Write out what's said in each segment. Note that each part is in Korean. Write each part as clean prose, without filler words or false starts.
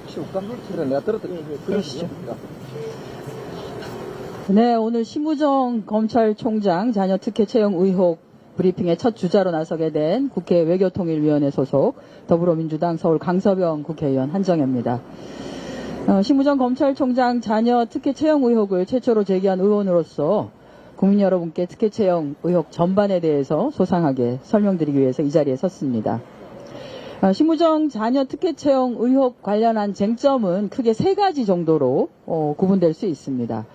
치울까? 그래, 내가 떨어뜨려. 그러시죠. 네, 오늘 심우정 검찰총장 자녀 특혜 채용 의혹 브리핑의 첫 주자로 나서게 된 국회 외교통일위원회 소속 더불어민주당 서울 강서병 국회의원 한정혜입니다. 심우정 검찰총장 자녀 특혜 채용 의혹을 최초로 제기한 의원으로서 국민 여러분께 특혜 채용 의혹 전반에 대해서 소상하게 설명드리기 위해서 이 자리에 섰습니다. 심우정 자녀 특혜 채용 의혹 관련한 쟁점은 크게 세 가지 정도로 구분될 수 있습니다.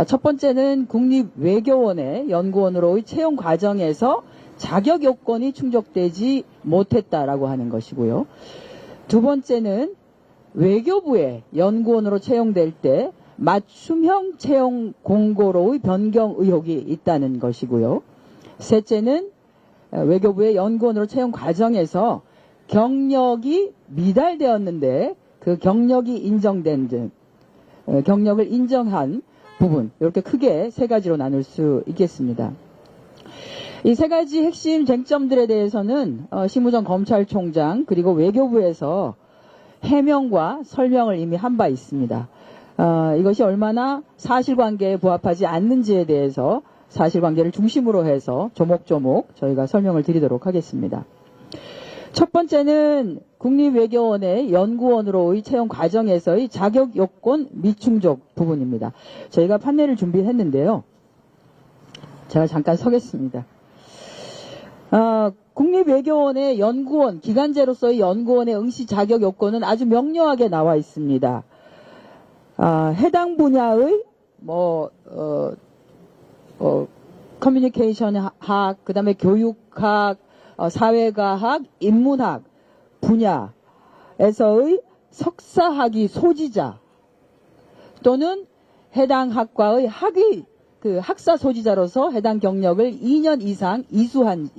첫 번째는 국립외교원의 연구원으로의 채용 과정에서 자격 요건이 충족되지 못했다라고 하는 것이고요. 두 번째는 외교부의 연구원으로 채용될 때 맞춤형 채용 공고로의 변경 의혹이 있다는 것이고요. 셋째는 외교부의 연구원으로 채용 과정에서 경력이 미달되었는데 그 경력이 인정된 등 경력을 인정한 부분, 이렇게 크게 세 가지로 나눌 수 있겠습니다. 이 세 가지 핵심 쟁점들에 대해서는 심우정 검찰총장 그리고 외교부에서 해명과 설명을 이미 한 바 있습니다. 이것이 얼마나 사실관계에 부합하지 않는지에 대해서 사실관계를 중심으로 해서 조목조목 저희가 설명을 드리도록 하겠습니다. 첫 번째는 국립외교원의 연구원으로의 채용 과정에서의 자격 요건 미충족 부분입니다. 저희가 판넬을 준비했는데요. 제가 잠깐 서겠습니다. 국립외교원의 연구원, 기간제로서의 연구원의 응시 자격 요건은 아주 명료하게 나와 있습니다. 해당 분야의 커뮤니케이션 학, 그 다음에 교육학, 사회과학, 인문학 분야에서의 석사학위 소지자 또는 해당 학과의 학사 소지자로서 해당 경력을 2년 이상 이수한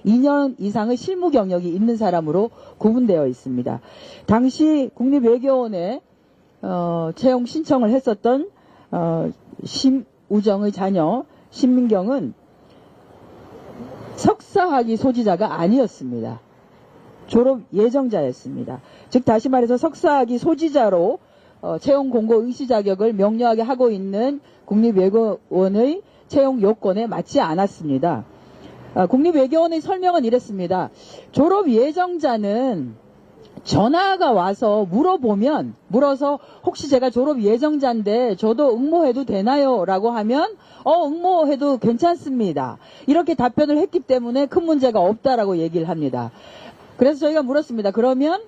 2년 이상의 실무 경력이 있는 사람으로 구분되어 있습니다. 당시 국립외교원에 채용 신청을 했었던 심우정의 자녀 신민경은 석사학위 소지자가 아니었습니다. 졸업 예정자였습니다. 즉 다시 말해서 석사학위 소지자로 채용 공고 응시 자격을 명료하게 하고 있는 국립외교원의 채용 요건에 맞지 않았습니다. 국립외교원의 설명은 이랬습니다. 졸업 예정자는 전화가 와서 물어서 혹시 제가 졸업 예정자인데 저도 응모해도 되나요? 라고 하면 응모해도 괜찮습니다. 이렇게 답변을 했기 때문에 큰 문제가 없다라고 얘기를 합니다. 그래서 저희가 물었습니다. 그러면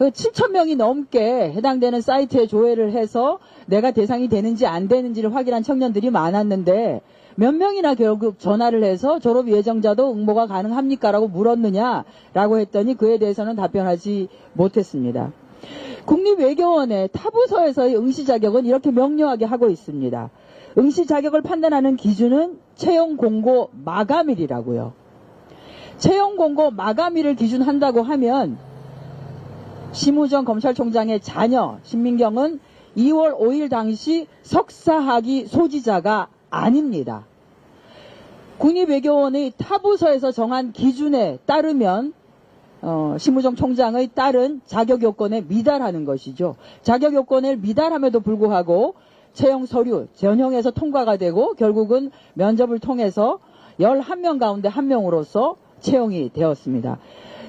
7,000명이 넘게 해당되는 사이트에 조회를 해서 내가 대상이 되는지 안 되는지를 확인한 청년들이 많았는데 몇 명이나 결국 전화를 해서 졸업 예정자도 응모가 가능합니까? 라고 물었느냐라고 했더니 그에 대해서는 답변하지 못했습니다. 국립외교원의 타부서에서의 응시 자격은 이렇게 명료하게 하고 있습니다. 응시 자격을 판단하는 기준은 채용 공고 마감일이라고요. 채용 공고 마감일을 기준한다고 하면 심우정 검찰총장의 자녀 신민경은 2월 5일 당시 석사학위 소지자가 아닙니다. 국립외교원의 타부서에서 정한 기준에 따르면 심우정 총장의 딸은 자격 요건에 미달하는 것이죠. 자격 요건을 미달함에도 불구하고 채용 서류 전형에서 통과가 되고 결국은 면접을 통해서 11명 가운데 1명으로서 채용이 되었습니다.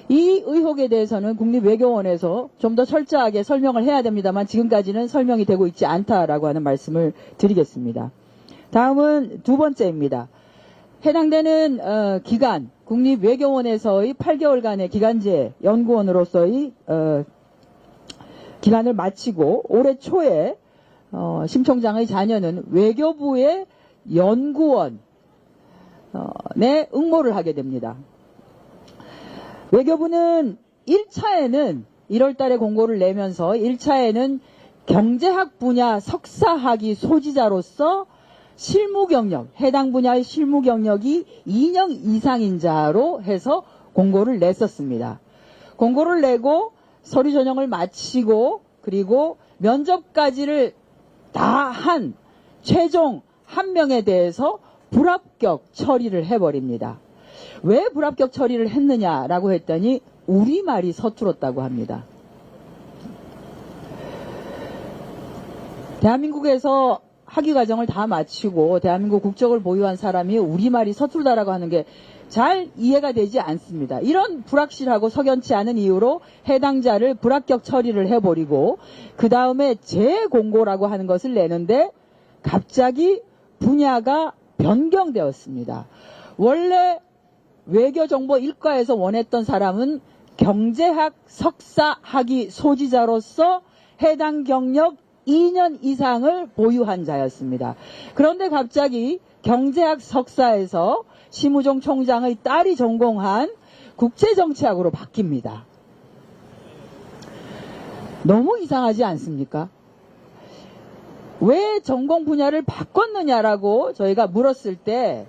이 의혹에 대해서는 국립외교원에서 좀 더 철저하게 설명을 해야 됩니다만 지금까지는 설명이 되고 있지 않다라고 하는 말씀을 드리겠습니다. 다음은 두 번째입니다. 해당되는 기간, 국립외교원에서의 8개월간의 기간제 연구원으로서의 기간을 마치고 올해 초에 심 총장의 자녀는 외교부의 연구원에 응모를 하게 됩니다. 외교부는 1차에는 1월 달에 공고를 내면서 1차에는 경제학 분야 석사학위 소지자로서 실무 경력, 해당 분야의 실무 경력이 2년 이상인 자로 해서 공고를 냈었습니다. 공고를 내고 서류 전형을 마치고 그리고 면접까지를 다 한 최종 1명에 대해서 불합격 처리를 해버립니다. 왜 불합격 처리를 했느냐라고 했더니 우리말이 서툴었다고 합니다. 대한민국에서 학위과정을 다 마치고 대한민국 국적을 보유한 사람이 우리말이 서툴다라고 하는 게 잘 이해가 되지 않습니다. 이런 불확실하고 석연치 않은 이유로 해당자를 불합격 처리를 해버리고 그 다음에 재공고라고 하는 것을 내는데 갑자기 분야가 변경되었습니다. 원래 외교정보 1과에서 원했던 사람은 경제학 석사 학위 소지자로서 해당 경력 2년 이상을 보유한 자였습니다. 그런데 갑자기 경제학 석사에서 심우정 총장의 딸이 전공한 국제정치학으로 바뀝니다. 너무 이상하지 않습니까? 왜 전공 분야를 바꿨느냐라고 저희가 물었을 때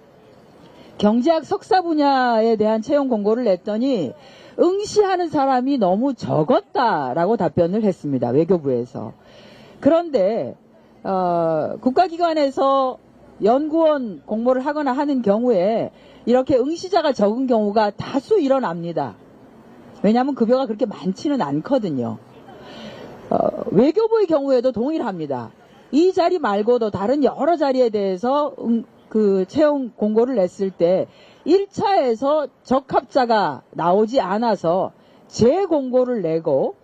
경제학 석사 분야에 대한 채용 공고를 냈더니 응시하는 사람이 너무 적었다라고 답변을 했습니다. 외교부에서. 그런데 국가기관에서 연구원 공모를 하거나 하는 경우에 이렇게 응시자가 적은 경우가 다수 일어납니다. 왜냐하면 급여가 그렇게 많지는 않거든요. 외교부의 경우에도 동일합니다. 이 자리 말고도 다른 여러 자리에 대해서 그 채용 공고를 냈을 때 1차에서 적합자가 나오지 않아서 재공고를 내고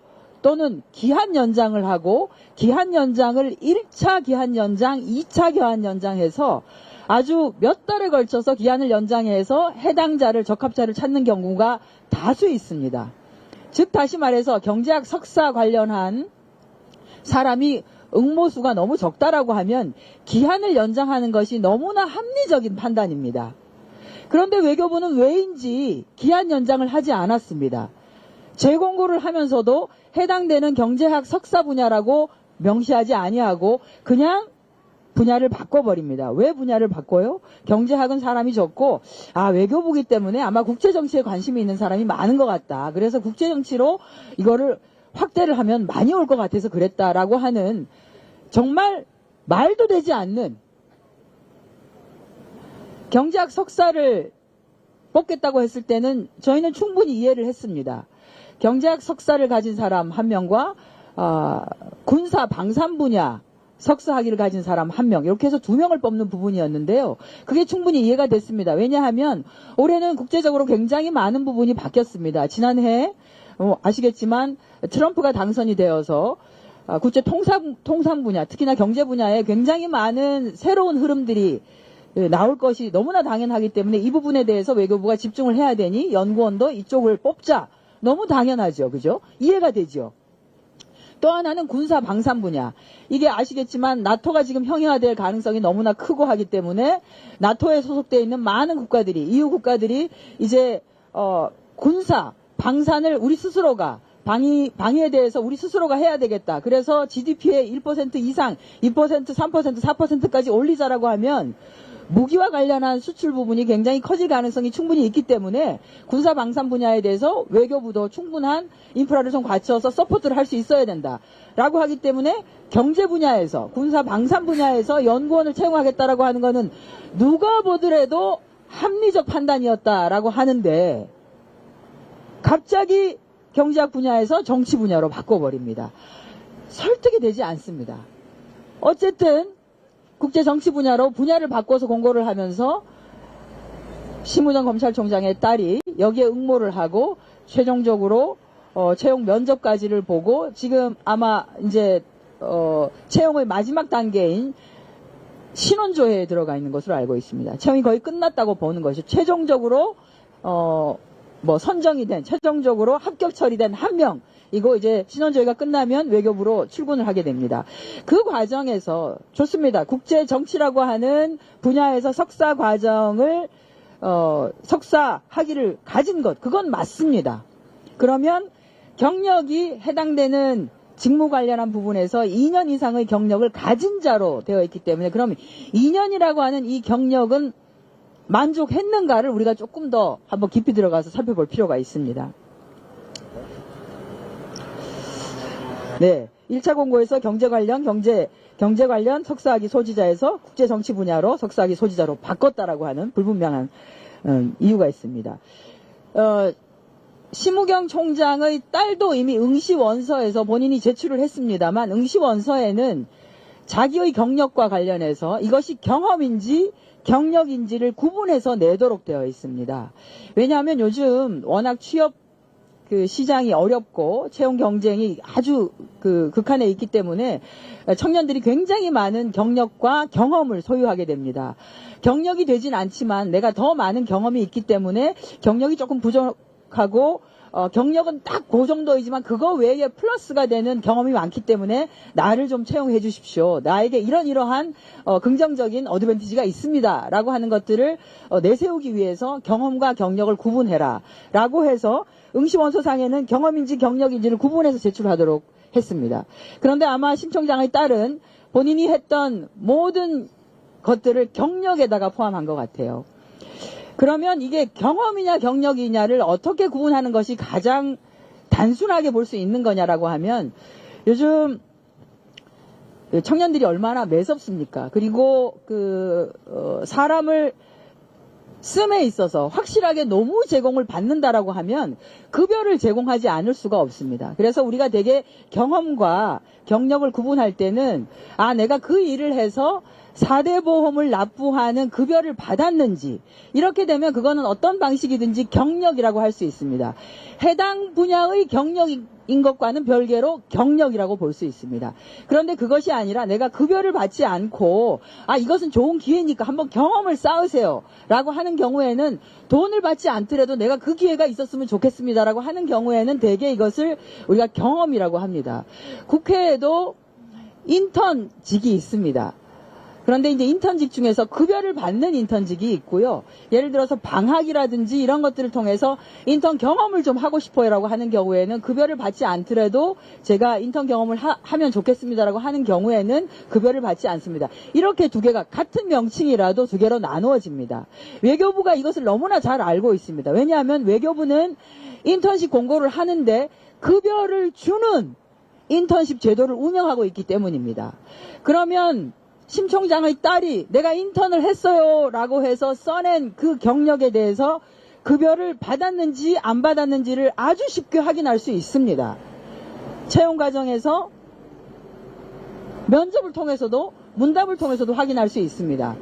또는 기한 연장을 하고 기한 연장을 1차 기한 연장, 2차 기한 연장해서 아주 몇 달에 걸쳐서 기한을 연장해서 해당자를 적합자를 찾는 경우가 다수 있습니다. 즉 다시 말해서 경제학 석사 관련한 사람이 응모수가 너무 적다라고 하면 기한을 연장하는 것이 너무나 합리적인 판단입니다. 그런데 외교부는 왜인지 기한 연장을 하지 않았습니다. 재공고를 하면서도 해당되는 경제학 석사 분야라고 명시하지 아니하고 그냥 분야를 바꿔버립니다. 왜 분야를 바꿔요? 경제학은 사람이 적고 외교부기 때문에 아마 국제정치에 관심이 있는 사람이 많은 것 같다. 그래서 국제정치로 이거를 확대를 하면 많이 올 것 같아서 그랬다라고 하는 정말 말도 되지 않는 경제학 석사를 뽑겠다고 했을 때는 저희는 충분히 이해를 했습니다. 경제학 석사를 가진 사람 1명과 군사 방산 분야 석사 학위를 가진 사람 1명 이렇게 해서 2명을 뽑는 부분이었는데요. 그게 충분히 이해가 됐습니다. 왜냐하면 올해는 국제적으로 굉장히 많은 부분이 바뀌었습니다. 지난해 아시겠지만 트럼프가 당선이 되어서 국제 통상 분야 특히나 경제 분야에 굉장히 많은 새로운 흐름들이 나올 것이 너무나 당연하기 때문에 이 부분에 대해서 외교부가 집중을 해야 되니 연구원도 이쪽을 뽑자. 너무 당연하죠. 그죠? 이해가 되죠. 또 하나는 군사 방산 분야. 이게 아시겠지만 나토가 지금 형해화될 가능성이 너무나 크고 하기 때문에 나토에 소속되어 있는 많은 국가들이 EU 국가들이 이제 군사 방산을 우리 스스로가 방위에 대해서 우리 스스로가 해야 되겠다. 그래서 GDP의 1% 이상 2%, 3%, 4%까지 올리자라고 하면 무기와 관련한 수출 부분이 굉장히 커질 가능성이 충분히 있기 때문에 군사 방산 분야에 대해서 외교부도 충분한 인프라를 좀 갖춰서 서포트를 할 수 있어야 된다. 라고 하기 때문에 경제 분야에서 군사 방산 분야에서 연구원을 채용하겠다라고 하는 거는 누가 보더라도 합리적 판단이었다라고 하는데 갑자기 경제학 분야에서 정치 분야로 바꿔버립니다. 설득이 되지 않습니다. 어쨌든 국제정치 분야로 분야를 바꿔서 공고를 하면서 심우정 검찰총장의 딸이 여기에 응모를 하고 최종적으로 채용 면접까지를 보고 지금 아마 이제 채용의 마지막 단계인 신원조회에 들어가 있는 것으로 알고 있습니다. 채용이 거의 끝났다고 보는 것이 최종적으로 선정이 된 최종적으로 합격 처리된 1명 이거 이제 신원조회가 끝나면 외교부로 출근을 하게 됩니다. 그 과정에서 좋습니다. 국제정치라고 하는 분야에서 석사 과정을 석사 학위를 가진 것 그건 맞습니다. 그러면 경력이 해당되는 직무 관련한 부분에서 2년 이상의 경력을 가진 자로 되어 있기 때문에 그럼 2년이라고 하는 이 경력은 만족했는가를 우리가 조금 더 한번 깊이 들어가서 살펴볼 필요가 있습니다. 네, 1차 공고에서 경제 관련 석사학위 소지자에서 국제정치 분야로 석사학위 소지자로 바꿨다라고 하는 불분명한 이유가 있습니다. 심우경 총장의 딸도 이미 응시원서에서 본인이 제출을 했습니다만 응시원서에는 자기의 경력과 관련해서 이것이 경험인지 경력인지를 구분해서 내도록 되어 있습니다. 왜냐하면 요즘 워낙 취업 시장이 어렵고 채용 경쟁이 아주 극한에 있기 때문에 청년들이 굉장히 많은 경력과 경험을 소유하게 됩니다. 경력이 되진 않지만 내가 더 많은 경험이 있기 때문에 경력이 조금 부족하고 경력은 딱 그 정도이지만 그거 외에 플러스가 되는 경험이 많기 때문에 나를 좀 채용해 주십시오. 나에게 이러한 긍정적인 어드밴티지가 있습니다. 라고 하는 것들을 내세우기 위해서 경험과 경력을 구분해라. 라고 해서 응시원서상에는 경험인지 경력인지를 구분해서 제출하도록 했습니다. 그런데 아마 심 총장의 딸은 본인이 했던 모든 것들을 경력에다가 포함한 것 같아요. 그러면 이게 경험이냐 경력이냐를 어떻게 구분하는 것이 가장 단순하게 볼 수 있는 거냐라고 하면 요즘 청년들이 얼마나 매섭습니까? 그리고 사람을 씀에 있어서 확실하게 노무 제공을 받는다라고 하면 급여를 제공하지 않을 수가 없습니다. 그래서 우리가 되게 경험과 경력을 구분할 때는 내가 그 일을 해서 4대 보험을 납부하는 급여를 받았는지 이렇게 되면 그거는 어떤 방식이든지 경력이라고 할 수 있습니다. 해당 분야의 경력인 것과는 별개로 경력이라고 볼 수 있습니다. 그런데 그것이 아니라 내가 급여를 받지 않고 이것은 좋은 기회니까 한번 경험을 쌓으세요 라고 하는 경우에는 돈을 받지 않더라도 내가 그 기회가 있었으면 좋겠습니다 라고 하는 경우에는 대개 이것을 우리가 경험이라고 합니다. 국회에도 인턴직이 있습니다. 그런데 이제 인턴직 중에서 급여를 받는 인턴직이 있고요. 예를 들어서 방학이라든지 이런 것들을 통해서 인턴 경험을 좀 하고 싶어요라고 하는 경우에는 급여를 받지 않더라도 제가 인턴 경험을 하면 좋겠습니다라고 하는 경우에는 급여를 받지 않습니다. 이렇게 두 개가 같은 명칭이라도 두 개로 나누어집니다. 외교부가 이것을 너무나 잘 알고 있습니다. 왜냐하면 외교부는 인턴십 공고를 하는데 급여를 주는 인턴십 제도를 운영하고 있기 때문입니다. 그러면 심 총장의 딸이 내가 인턴을 했어요 라고 해서 써낸 그 경력에 대해서 급여를 받았는지 안 받았는지를 아주 쉽게 확인할 수 있습니다. 채용 과정에서 면접을 통해서도 문답을 통해서도 확인할 수 있습니다.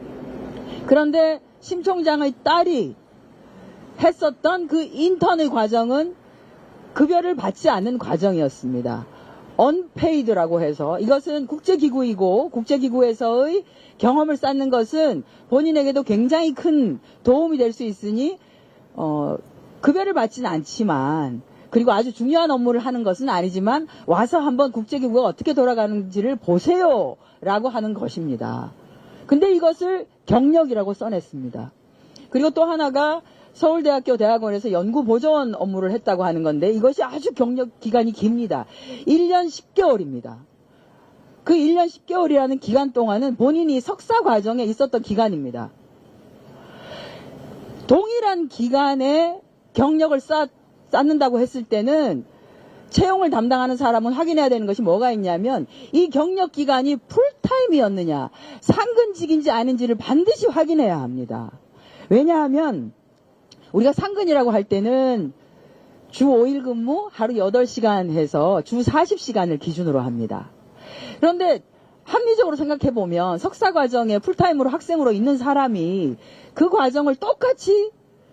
그런데 심 총장의 딸이 했었던 그 인턴의 과정은 급여를 받지 않는 과정이었습니다. 언페이드라고 해서 이것은 국제기구이고 국제기구에서의 경험을 쌓는 것은 본인에게도 굉장히 큰 도움이 될 수 있으니 급여를 받지는 않지만 그리고 아주 중요한 업무를 하는 것은 아니지만 와서 한번 국제기구가 어떻게 돌아가는지를 보세요 라고 하는 것입니다. 근데 이것을 경력이라고 써냈습니다. 그리고 또 하나가 서울대학교 대학원에서 연구보조원 업무를 했다고 하는 건데 이것이 아주 경력 기간이 깁니다. 1년 10개월입니다. 그 1년 10개월이라는 기간 동안은 본인이 석사 과정에 있었던 기간입니다. 동일한 기간에 경력을 쌓는다고 했을 때는 채용을 담당하는 사람은 확인해야 되는 것이 뭐가 있냐면 이 경력 기간이 풀타임이었느냐 상근직인지 아닌지를 반드시 확인해야 합니다. 왜냐하면 우리가 상근이라고 할 때는 주 5일 근무 하루 8시간 해서 주 40시간을 기준으로 합니다. 그런데 합리적으로 생각해보면 석사 과정에 풀타임으로 학생으로 있는 사람이 그 과정을 똑같이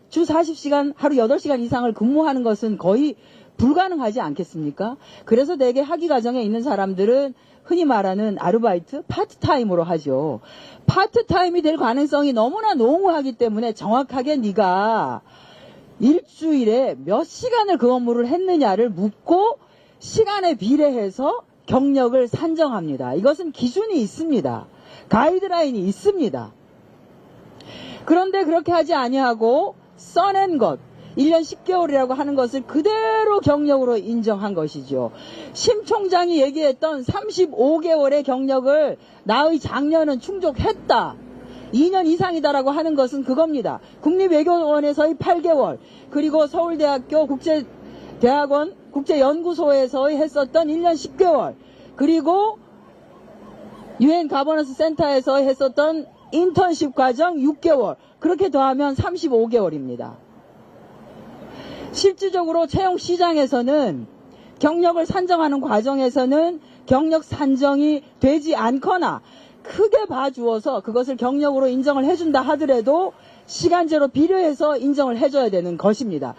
주 40시간 하루 8시간 이상을 근무하는 것은 거의 불가능하지 않겠습니까? 그래서 대개 학위 과정에 있는 사람들은 흔히 말하는 아르바이트, 파트타임으로 하죠. 파트타임이 될 가능성이 너무나 농후하기 때문에 정확하게 네가 일주일에 몇 시간을 그 업무를 했느냐를 묻고 시간에 비례해서 경력을 산정합니다. 이것은 기준이 있습니다. 가이드라인이 있습니다. 그런데 그렇게 하지 아니하고 써낸 것, 1년 10개월이라고 하는 것을 그대로 경력으로 인정한 것이죠. 심 총장이 얘기했던 35개월의 경력을 나의 장년은 충족했다. 2년 이상이다라고 하는 것은 그겁니다. 국립외교원에서의 8개월, 그리고 서울대학교 국제대학원 국제연구소에서의 했었던 1년 10개월, 그리고 UN 가버넌스 센터에서 했었던 인턴십 과정 6개월, 그렇게 더하면 35개월입니다. 실질적으로 채용 시장에서는 경력을 산정하는 과정에서는 경력 산정이 되지 않거나 크게 봐주어서 그것을 경력으로 인정을 해준다 하더라도 시간제로 비례해서 인정을 해줘야 되는 것입니다.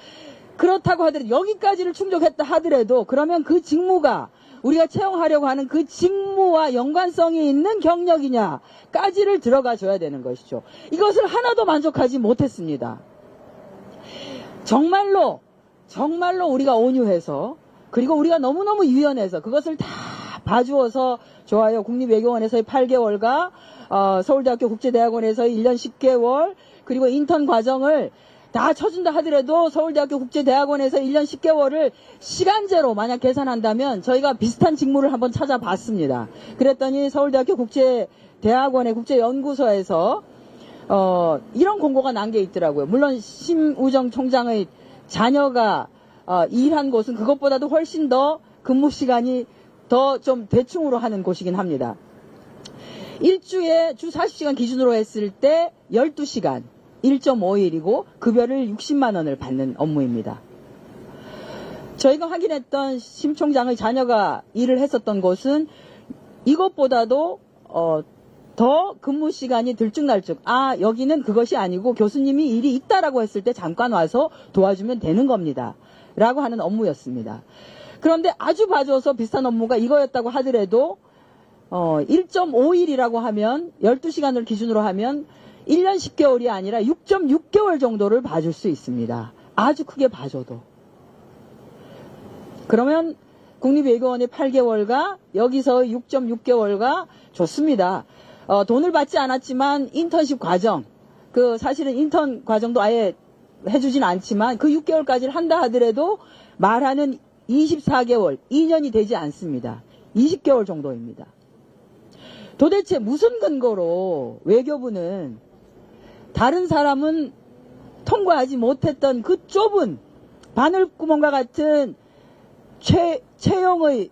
그렇다고 하더라도 여기까지를 충족했다 하더라도 그러면 그 직무가 우리가 채용하려고 하는 그 직무와 연관성이 있는 경력이냐까지를 들어가 줘야 되는 것이죠. 이것을 하나도 만족하지 못했습니다. 정말로 우리가 온유해서 그리고 우리가 너무너무 유연해서 그것을 다 봐주어서 좋아요. 국립외교원에서의 8개월과 서울대학교 국제대학원에서의 1년 10개월 그리고 인턴 과정을 다 쳐준다 하더라도 서울대학교 국제대학원에서 1년 10개월을 시간제로 만약 계산한다면 저희가 비슷한 직무를 한번 찾아봤습니다. 그랬더니 서울대학교 국제대학원의 국제연구소에서 이런 공고가 난 게 있더라고요. 물론 심우정 총장의 자녀가 일한 곳은 그것보다도 훨씬 더 근무 시간이 더 좀 대충으로 하는 곳이긴 합니다. 일주에 주 40시간 기준으로 했을 때 12시간 1.5일이고 급여를 60만 원을 받는 업무입니다. 저희가 확인했던 심 총장의 자녀가 일을 했었던 곳은 이것보다도 더 근무 시간이 들쭉날쭉 여기는 그것이 아니고 교수님이 일이 있다라고 했을 때 잠깐 와서 도와주면 되는 겁니다. 라고 하는 업무였습니다. 그런데 아주 봐줘서 비슷한 업무가 이거였다고 하더라도 1.5일이라고 하면 12시간을 기준으로 하면 1년 10개월이 아니라 6.6개월 정도를 봐줄 수 있습니다. 아주 크게 봐줘도. 그러면 국립외교원의 8개월과 여기서 6.6개월과 좋습니다. 돈을 받지 않았지만 인턴십 과정, 사실은 인턴 과정도 아예 해주진 않지만 그 6개월까지를 한다 하더라도 말하는 24개월, 2년이 되지 않습니다. 20개월 정도입니다. 도대체 무슨 근거로 외교부는 다른 사람은 통과하지 못했던 그 좁은 바늘구멍과 같은 채용의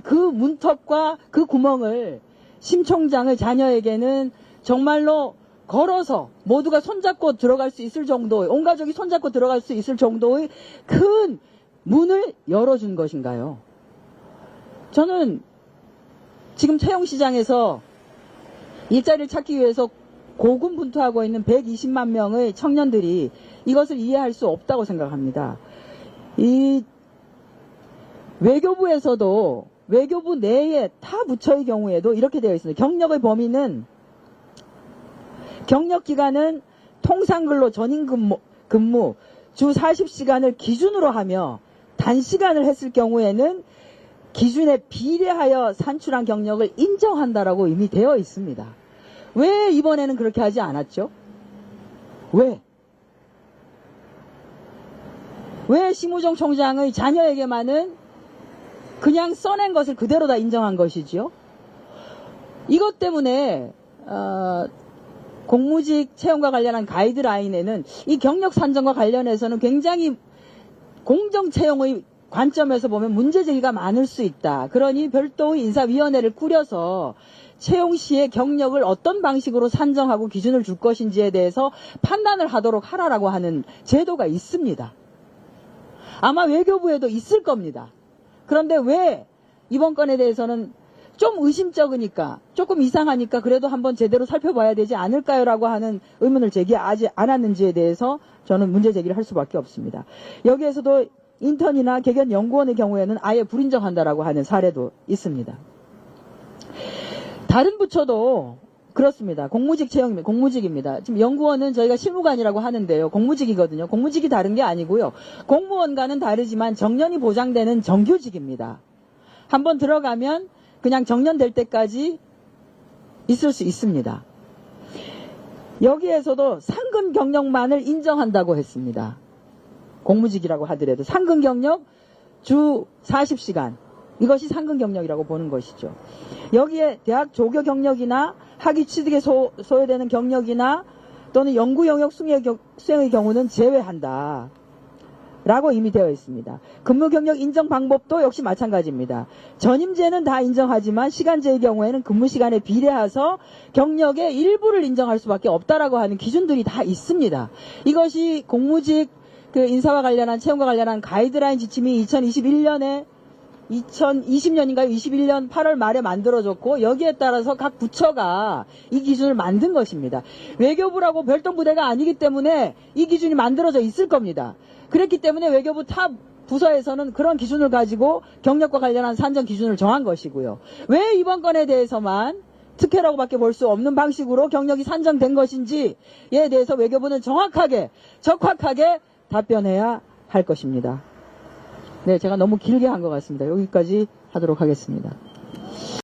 그 문턱과 그 구멍을 심 총장의 자녀에게는 정말로 걸어서 모두가 손잡고 들어갈 수 있을 정도의, 온 가족이 손잡고 들어갈 수 있을 정도의 큰 문을 열어준 것인가요? 저는 지금 채용시장에서 일자리를 찾기 위해서 고군분투하고 있는 120만 명의 청년들이 이것을 이해할 수 없다고 생각합니다. 이 외교부에서도 외교부 내의 타 부처의 경우에도 이렇게 되어 있습니다. 경력의 범위는 경력기간은 통상근로 전임 근무 주 40시간을 기준으로 하며 단시간을 했을 경우에는 기준에 비례하여 산출한 경력을 인정한다라고 이미 되어 있습니다. 왜 이번에는 그렇게 하지 않았죠? 왜 심우정 총장의 자녀에게만은 그냥 써낸 것을 그대로 다 인정한 것이지요? 이것 때문에 공무직 채용과 관련한 가이드라인에는 이 경력 산정과 관련해서는 굉장히 공정 채용의 관점에서 보면 문제 제기가 많을 수 있다. 그러니 별도의 인사위원회를 꾸려서 채용 시에 경력을 어떤 방식으로 산정하고 기준을 줄 것인지에 대해서 판단을 하도록 하라라고 하는 제도가 있습니다. 아마 외교부에도 있을 겁니다. 그런데 왜 이번 건에 대해서는 좀 의심쩍으니까 조금 이상하니까 그래도 한번 제대로 살펴봐야 되지 않을까요라고 하는 의문을 제기하지 않았는지에 대해서 저는 문제 제기를 할 수밖에 없습니다. 여기에서도 인턴이나 개견 연구원의 경우에는 아예 불인정한다라고 하는 사례도 있습니다. 다른 부처도 그렇습니다. 공무직 채용입니다. 공무직입니다. 지금 연구원은 저희가 실무관이라고 하는데요. 공무직이거든요. 공무직이 다른 게 아니고요. 공무원과는 다르지만 정년이 보장되는 정규직입니다. 한번 들어가면 그냥 정년될 때까지 있을 수 있습니다. 여기에서도 상근 경력만을 인정한다고 했습니다. 공무직이라고 하더라도 상근 경력 주 40시간 이것이 상근 경력이라고 보는 것이죠. 여기에 대학 조교 경력이나 학위 취득에 소요되는 경력이나 또는 연구 영역 수행의 경우는 제외한다. 라고 이미 되어 있습니다. 근무 경력 인정 방법도 역시 마찬가지입니다. 전임제는 다 인정하지만 시간제의 경우에는 근무 시간에 비례해서 경력의 일부를 인정할 수밖에 없다라고 하는 기준들이 다 있습니다. 이것이 공무직 그 인사와 관련한 채용과 관련한 가이드라인 지침이 2020년인가요? 21년 8월 말에 만들어졌고 여기에 따라서 각 부처가 이 기준을 만든 것입니다. 외교부라고 별도 부대가 아니기 때문에 이 기준이 만들어져 있을 겁니다. 그랬기 때문에 외교부 타 부서에서는 그런 기준을 가지고 경력과 관련한 산정 기준을 정한 것이고요. 왜 이번 건에 대해서만 특혜라고밖에 볼 수 없는 방식으로 경력이 산정된 것인지에 대해서 외교부는 정확하게 적확하게 답변해야 할 것입니다. 네, 제가 너무 길게 한 것 같습니다. 여기까지 하도록 하겠습니다.